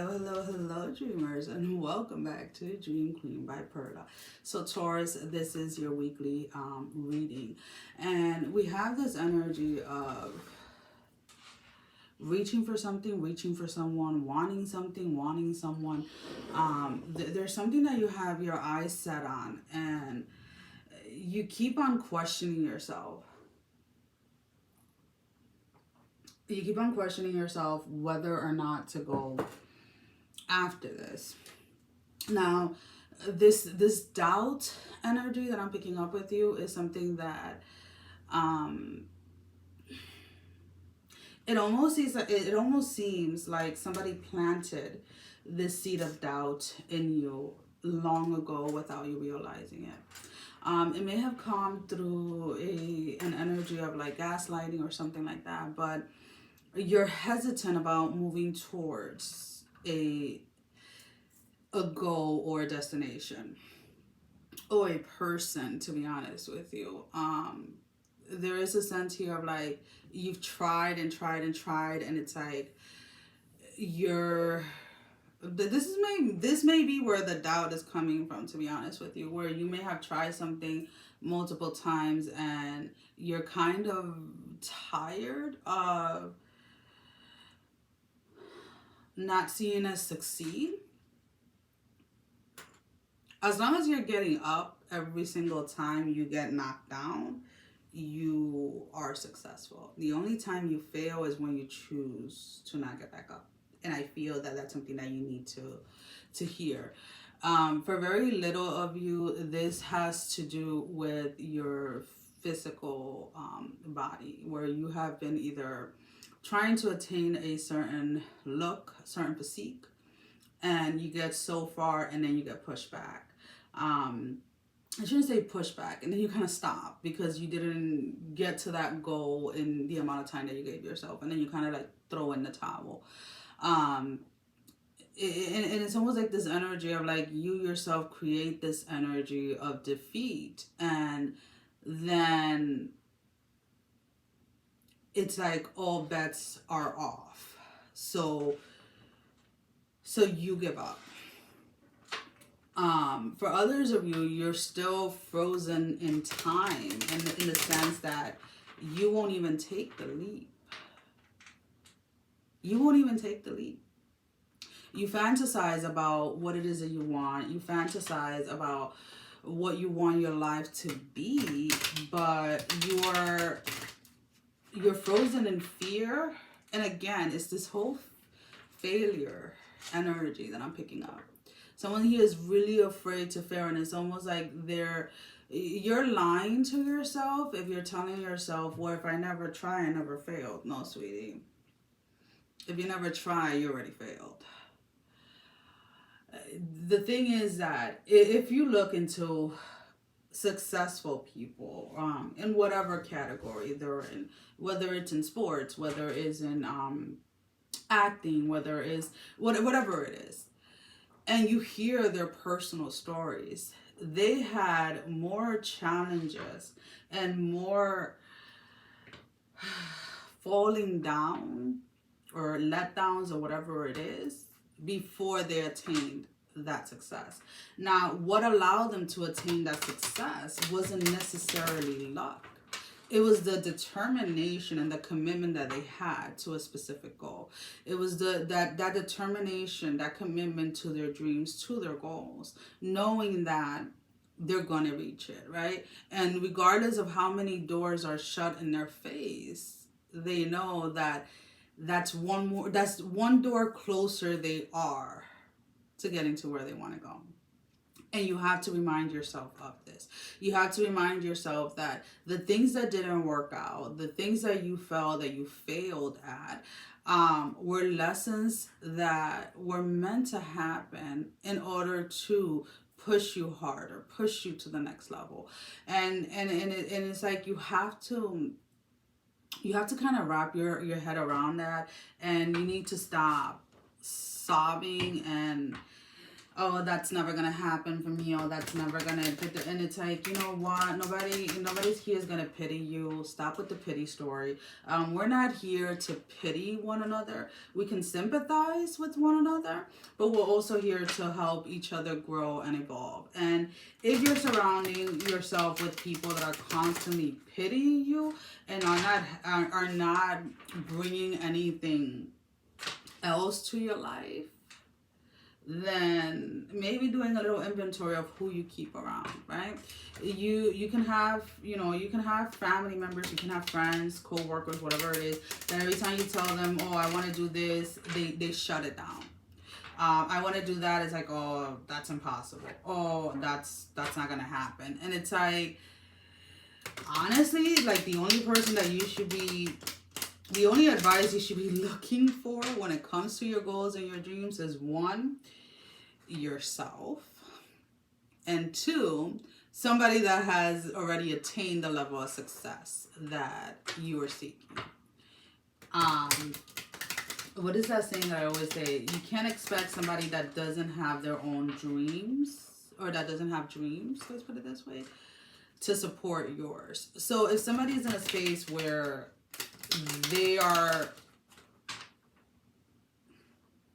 Hello, dreamers, and welcome back to Dream Queen by Perla. So, Taurus, this is your weekly reading, and we have this energy of reaching for something, reaching for someone, wanting something, wanting someone. There's something that you have your eyes set on, and you keep on questioning yourself. You keep on questioning yourself whether or not to go after this. Now, this doubt energy that I'm picking up with you is something that um it almost seems like somebody planted this seed of doubt in you long ago without you realizing it. It may have come through an energy of like gaslighting or something like that, but you're hesitant about moving towards a goal or a destination or a person, to be honest with you. There is a sense here of like you've tried and tried and tried, and it's like you're this may be where the doubt is coming from, to be honest with you, where you may have tried something multiple times and you're kind of tired of not seeing us succeed. As long as you're getting up every single time you get knocked down, you are successful. The only time you fail is when you choose to not get back up. And I feel that that's something that you need to hear. For very little of you, this has to do with your physical body, where you have been either trying to attain a certain look, certain physique, and you get so far and then you get pushed back. I shouldn't say pushback, and then you kind of stop because you didn't get to that goal in the amount of time that you gave yourself, and then you kind of like throw in the towel. And it's almost like this energy of like you yourself create this energy of defeat, and then it's like all bets are off. So you give up. For others of you, you're still frozen in time, in the sense that you won't even take the leap. You won't even take the leap. You fantasize about what it is that you want. You fantasize about what you want your life to be, but you're frozen in fear. And again, it's this whole failure energy that I'm picking up. Someone here is really afraid to fail, and it's almost like you're lying to yourself if you're telling yourself, well, if I never try, I never failed. No, sweetie. If you never try, you already failed. The thing is that if you look into successful people in whatever category they're in, whether it's in sports, whether it's in acting, whether it's whatever it is, and you hear their personal stories, they had more challenges and more falling down or letdowns or whatever it is before they attained that success. Now, what allowed them to attain that success wasn't necessarily luck. It was the determination and the commitment that they had to a specific goal. It was that determination, that commitment to their dreams, to their goals, knowing that they're going to reach it, right? And regardless of how many doors are shut in their face, they know that that's one door closer they are to getting to where they want to go. And you have to remind yourself of this. You have to remind yourself that the things that didn't work out, the things that you felt that you failed at, were lessons that were meant to happen in order to push you harder, push you to the next level. And it's like you have to kind of wrap your head around that, and you need to stop sobbing and oh, that's never gonna happen for me, oh, that's never gonna, and it's like, you know what, nobody's here is gonna pity you. Stop with the pity story. We're not here to pity one another. We can sympathize with one another, but we're also here to help each other grow and evolve. And if you're surrounding yourself with people that are constantly pitying you and are not bringing anything else to your life, then maybe doing a little inventory of who you keep around, right? You can have, you can have family members, you can have friends, co-workers, whatever it is, that every time you tell them, oh, I want to do this, they shut it down. I want to do that, it's like, oh, that's impossible, oh, that's not gonna happen. And it's like, honestly, like, the only advice you should be looking for when it comes to your goals and your dreams is, one, yourself, and two, somebody that has already attained the level of success that you are seeking. What is that saying that I always say? You can't expect somebody that doesn't have their own dreams, or that doesn't have dreams, let's put it this way, to support yours. So if somebody's in a space where they are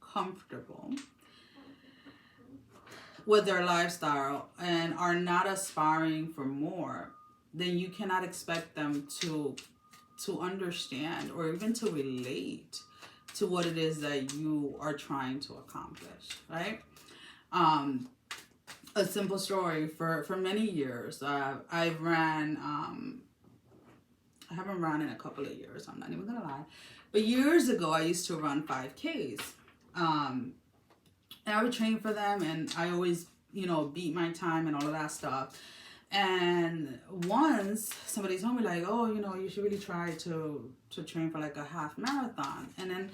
comfortable with their lifestyle and are not aspiring for more, then you cannot expect them to understand or even to relate to what it is that you are trying to accomplish, right? A simple story, for many years, I haven't run in a couple of years, I'm not even gonna lie, but years ago I used to run 5Ks, and I would train for them, and I always, beat my time and all of that stuff. And once somebody told me, like, oh, you should really try to train for like a half marathon. And then,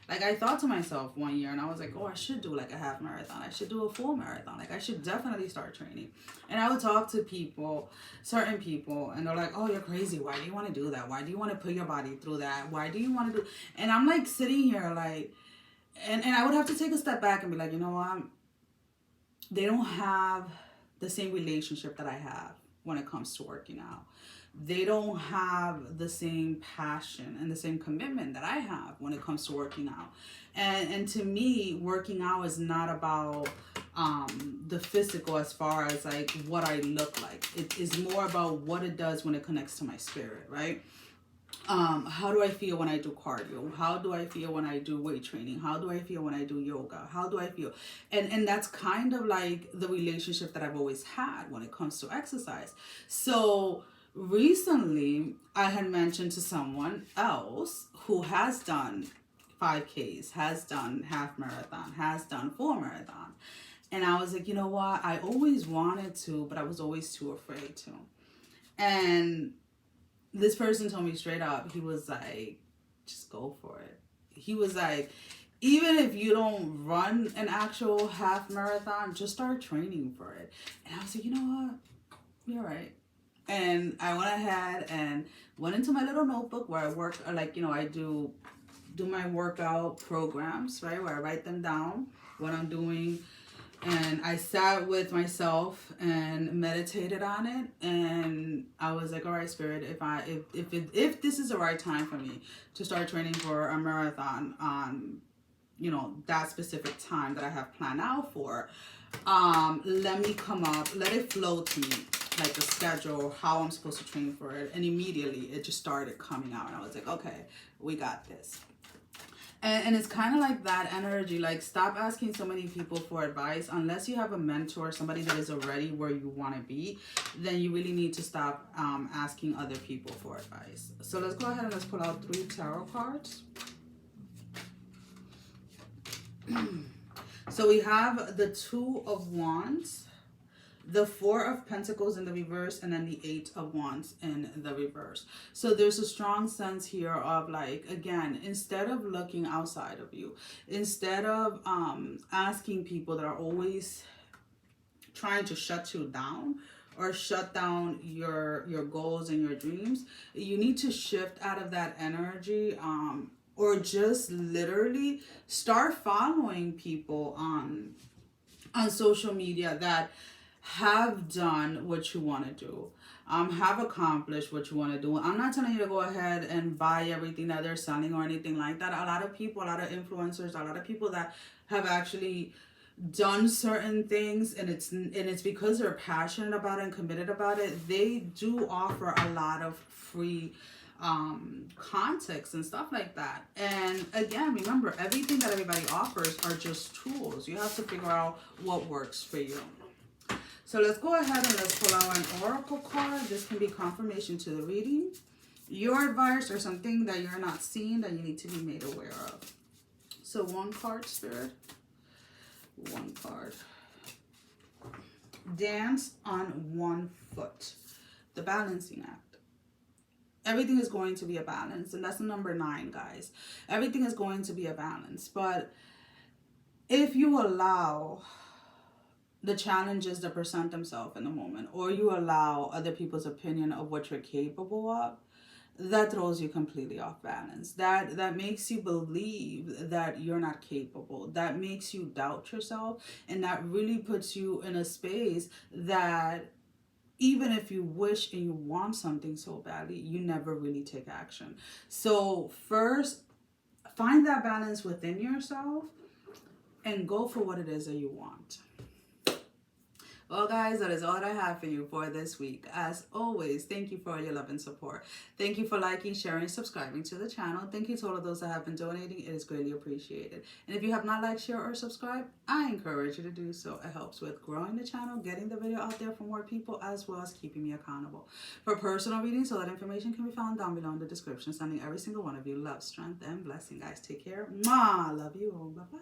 like, I thought to myself one year, and I was like, oh, I should do like a half marathon. I should do a full marathon. Like, I should definitely start training. And I would talk to people, certain people, and they're like, oh, you're crazy. Why do you want to do that? Why do you want to put your body through that? Why do you want to do? And I'm like sitting here like, and I would have to take a step back and be like, you know what? They don't have the same relationship that I have when it comes to working out. They don't have the same passion and the same commitment that I have when it comes to working out. And to me, working out is not about the physical as far as like what I look like. It is more about what it does when it connects to my spirit, right? How do I feel when I do cardio? How do I feel when I do weight training? How do I feel when I do yoga? How do I feel? And that's kind of like the relationship that I've always had when it comes to exercise. So recently I had mentioned to someone else who has done 5Ks, has done half marathon, has done full marathon. And I was like, you know what? I always wanted to, but I was always too afraid to. And this person told me straight up, he was like, just go for it. He was like, even if you don't run an actual half marathon, just start training for it. And I was like, you know what? You're right. And I went ahead and went into my little notebook where I work, like, I do my workout programs, right? Where I write them down, what I'm doing. And I sat with myself and meditated on it, and I was like, all right, Spirit, if this is the right time for me to start training for a marathon on, that specific time that I have planned out for, let me come up, let it flow to me, like the schedule, how I'm supposed to train for it. And immediately it just started coming out, and I was like, okay, we got this. And it's kind of like that energy, like, stop asking so many people for advice. Unless you have a mentor, somebody that is already where you want to be, then you really need to stop asking other people for advice. So let's go ahead and let's pull out 3 tarot cards. So we have the 2 of Wands, the 4 of Pentacles in the reverse, and then the 8 of Wands in the reverse. So there's a strong sense here of, like, again, instead of looking outside of you, instead of asking people that are always trying to shut you down or shut down your goals and your dreams, you need to shift out of that energy, or just literally start following people on on social media that have done what you want to do, have accomplished what you want to do. I'm not telling you to go ahead and buy everything that they're selling or anything like that. A lot of people, a lot of influencers, a lot of people that have actually done certain things, and it's because they're passionate about it and committed about it. They do offer a lot of free context and stuff like that. And again, remember, everything that everybody offers are just tools. You have to figure out what works for you. So let's go ahead and let's pull out an oracle card. This can be confirmation to the reading, your advice, or something that you're not seeing that you need to be made aware of. So one card, Spirit. One card. Dance on one foot. The balancing act. Everything is going to be a balance. And that's the number 9, guys. Everything is going to be a balance. But if you allow the challenges that present themselves in the moment, or you allow other people's opinion of what you're capable of, that throws you completely off balance. That makes you believe that you're not capable. That makes you doubt yourself. And that really puts you in a space that even if you wish and you want something so badly, you never really take action. So first, find that balance within yourself and go for what it is that you want. Well, guys, that is all I have for you for this week. As always, thank you for all your love and support. Thank you for liking, sharing, subscribing to the channel. Thank you to all of those that have been donating. It is greatly appreciated. And if you have not liked, share, or subscribed, I encourage you to do so. It helps with growing the channel, getting the video out there for more people, as well as keeping me accountable. For personal readings, all that information can be found down below in the description. Sending every single one of you love, strength, and blessing. Guys, take care. Mwah! Love you all. Bye-bye.